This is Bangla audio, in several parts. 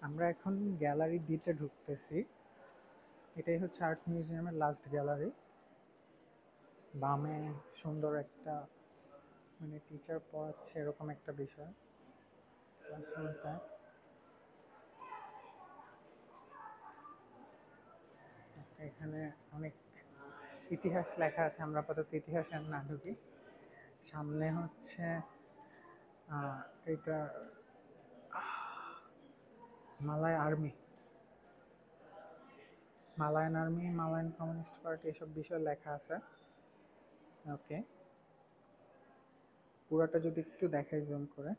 আমরা এখন গ্যালারি ডিতে ঢুকতেছি। এটাই হচ্ছে আর্ট মিউজিয়ামের লাস্ট গ্যালারি। বামে সুন্দর একটা মানে টিচার পড়াচ্ছে এরকম একটা বিষয়, ক্লাসরুমটা। এখানে অনেক ইতিহাস লেখা আছে, আমরা আপাতত ইতিহাসে না ঢুকি। সামনে হচ্ছে এটা Malay army, Malayan army, Malayan communist party, এসব বিষয় লেখা আছে। ওকে, পুরাটা যদি একটু দেখাই জুম করে,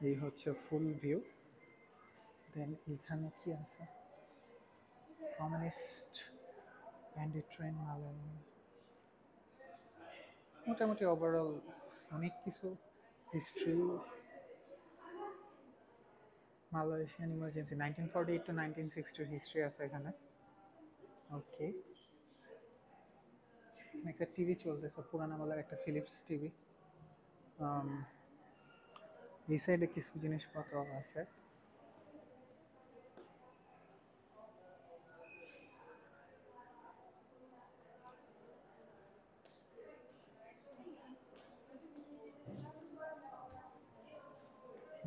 এই হচ্ছে ফুল ভিউ। দেন এখানে কি আছে, কমিউনিস্ট ব্যান্ডি ট্রেন মালায়ান, মোটামুটি ওভারঅল অনেক কিছু history. Malaysian emergency 1948 to 1960 history আছে এখানে। ওকে, একটা টিভি চলতেছে, পুরানা মালার একটা ফিলিপস টিভি। এই সাইডে কিছু জিনিসপত্র আছে।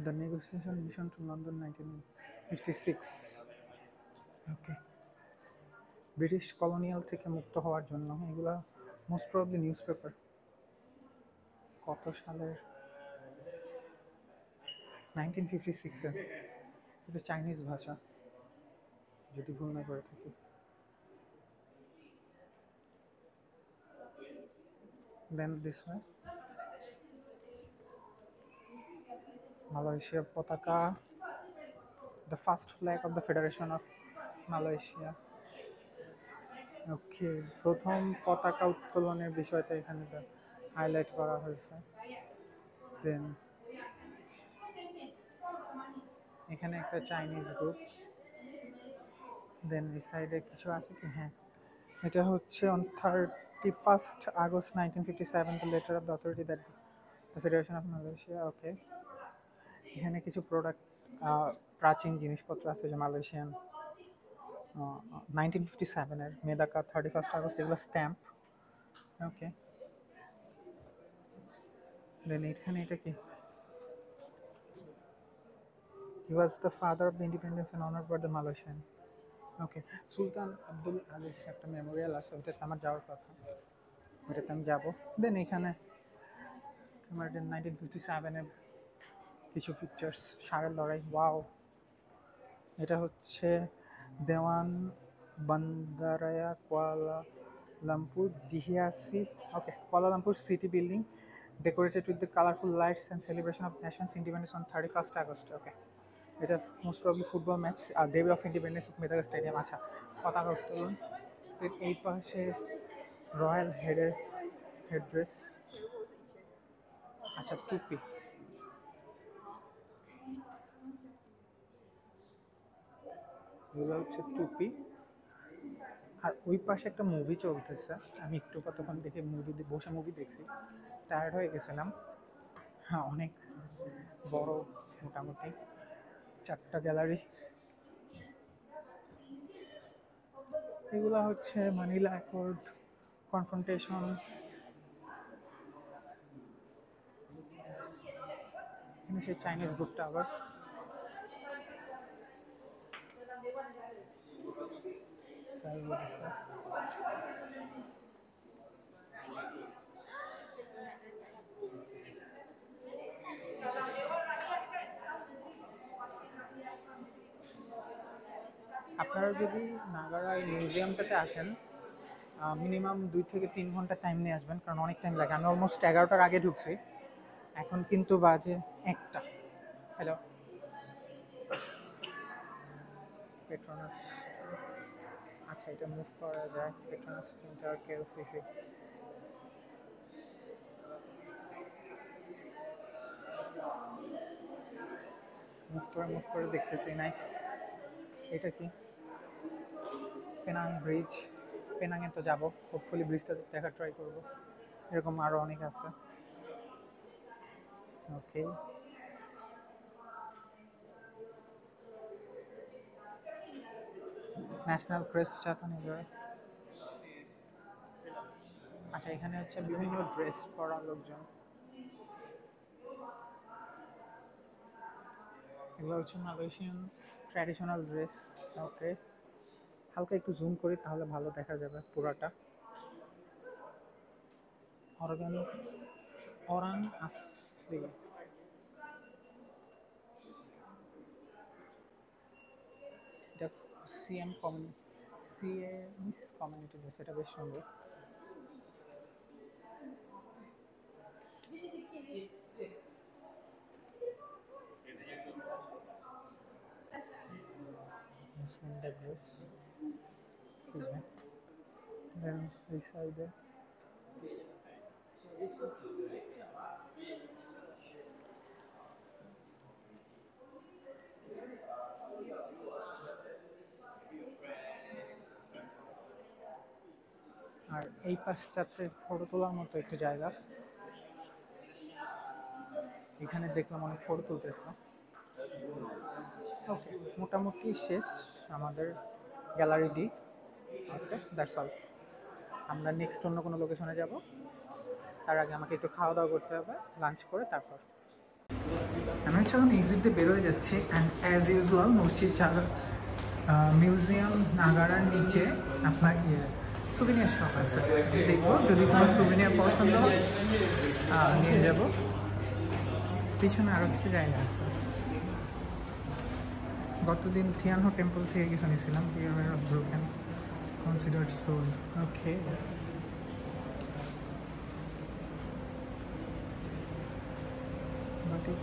The negotiation mission to London 1956। Okay, British colonial থেকে মুক্ত হওয়ার জন্য এগুলা মোস্ট প্রবাবলি নিউজ পেপার। কত সালের, 1956-এর। এটা চাইনিজ ভাষা যদি ভুল না করে থাকি। দেন দিস ওয়ে মালয়েশিয়ার পতাকা, the first flag of the federation of Malaysia. Okay, প্রথম পতাকা উত্তোলনের বিষয়টা এখানে হাইলাইট করা হয়েছে। দেন এখানে একটা চাইনিজ গ্রুপ। দেন এই সাইডে কিছু আছে কি, হ্যাঁ, এটা হচ্ছে on 31st August 1957 the letter of the authority that the Federation of Malaysia. ওকে, এখানে কিছু প্রোডাক্ট, প্রাচীন জিনিসপত্র আছে যে মালয়েশিয়ান 1957-এর মেদাকা 31st August, এগুলো স্ট্যাম্প। ওকে, দেন এখানে এটা কি, he was the father of the independence and honored by the Malaysian. ওকে, সুলতান আব্দুল আজিজ একটা মেমোরিয়াল আছে, ওটাতে আমার যাওয়ার কথা, ওটাতে আমি যাবো। দেন এখানে আমার 1957-এর কিছু পিকচার্স, ষাঁড়ের লড়াই। ওয়াও, এটা হচ্ছে দেওয়ান বান্দারায়া কুয়ালালামপুর ডিহিয়াসি। Okay, Kuala Lumpur city building decorated with the colorful lights and celebration of nation's independence on 31st August. Okay, এটা most probably football match, day of independence of মেদাকা স্টেডিয়াম। আচ্ছা, পতাকা উত্তোলন। এই পাশে রয়্যাল হেডড্রেস। আচ্ছা, টুপি, এগুলো হচ্ছে টুপি। আর ওই পাশে একটা মুভি চলতেছে, আমি একটু কতক্ষণ দেখে বসে মুভি দেখছি, টায়ার্ড হয়ে গেছিলাম। হ্যাঁ, অনেক বড়, মোটামুটি 4টা গ্যালারি। এগুলো হচ্ছে মানিলা অ্যাকর্ড, কনফ্রন্টেশন। এখানে সেই চাইনিজ গ্রুপটা আবার। আপনারা যদি নাগারা এই মিউজিয়ামটাতে আসেন, মিনিমাম 2 থেকে 3 ঘন্টা টাইম নিয়ে আসবেন, কারণ অনেক টাইম লাগে। আমি অলমোস্ট 11টার আগে ঢুকছি, এখন কিন্তু বাজে 1টা। Hello, Petronas. আচ্ছা, এটা মুভ করা যায়, পেট্রোনাস সেন্টার, কেএলসিসি। মুভ করে দেখতেছি, নাইস। এটা কি, পেনাং ব্রিজ। পেনাংয়ে তো যাবো, হোপফুলি ব্রিজটা দেখার ট্রাই করব। এরকম আরও অনেক আছে। ওকে, ন্যাশনাল ক্রেস্ট ছাতা নিয়ে। আচ্ছা, এখানে হচ্ছে বিভিন্ন ড্রেস পরা লোকজন। এগুলো হচ্ছে মালয়েশিয়ান ট্র্যাডিশনাল ড্রেস। ওকে, হালকা একটু জুম করি তাহলে ভালো দেখা যাবে পুরাটা। অর্গানিক অরাং আসলি, এটা সিএমিস কমিউনিটি ড্রেস, এটা বেশ সুন্দর। মুসলিমদের ড্রেস, এক্সকিউজ মি। দেন এই সাইডে আর এই পাশটাতে ফটো তোলার মতো একটু জায়গা। এখানে দেখলাম অনেক ফটো তুলতেছে। ওকে, মোটামুটি শেষ আমাদের gallery the. Okay, that's all. আমরা নেক্সট অন্য কোনো লোকেশনে যাব, তার আগে আমাকে একটু খাওয়া দাওয়া করতে হবে, লাঞ্চ করে তারপর। আমি হচ্ছে এখন এক্সিট দিয়ে বেরোয় যাচ্ছি, অ্যান্ড অ্যাজ ইউজুয়াল মসজিদ মিউজিয়াম নাগারার নিচে আপনার সুভিনিয়ার শপ আছে, দেখবো যদি কোনো সুভিনিয়ার পছন্দ হয় নিয়ে যাব। পিছনে আরও কিছু জায়গা আছে। গতদিন থিয়ানহো টেম্পল থেকে কিছু নিয়েছিলাম, ব্রোকেন কনসিডার্ড সোল। ওকে, বাটিক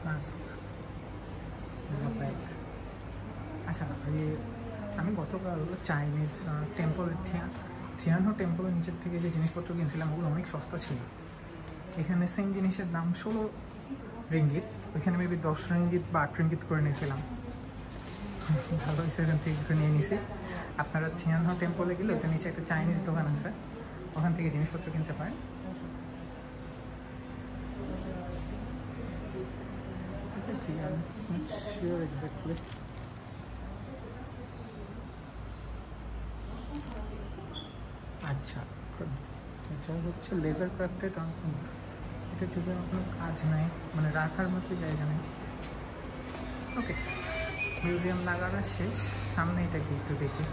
মাস্ক, ব্যাগ। আচ্ছা, আমি গতকাল চাইনিজ টেম্পল থিয়ানহো টেম্পলের নিচের থেকে যে জিনিসপত্র কিনছিলাম ওগুলো অনেক সস্তা ছিল। এখানে সেম জিনিসের দাম 16 রিঙ্গিত, ওইখানে মেবি 10 রিঙ্গিত বা 8 রিঙ্গিত করে নিয়েছিলাম। ভালো হয়েছে, এখান থেকে কিছু নিয়ে নিছি। আপনারা থিয়ানহো টেম্পলে গেলে ওইটা নিচে একটা চাইনিজ দোকান আছে, ওখান থেকে জিনিসপত্র কিনতে পারেন। এক্স্যাক্টলি আচ্ছা, এটা হচ্ছে লেজার ক্রাফটেড অঙ্কন। এটা যদি কোনো কাজ নাই, মানে রাখার মতো জায়গা নেই। ওকে, মিউজিয়াম নাগারা শেষ, সামনে এটাকে একটু দেখি।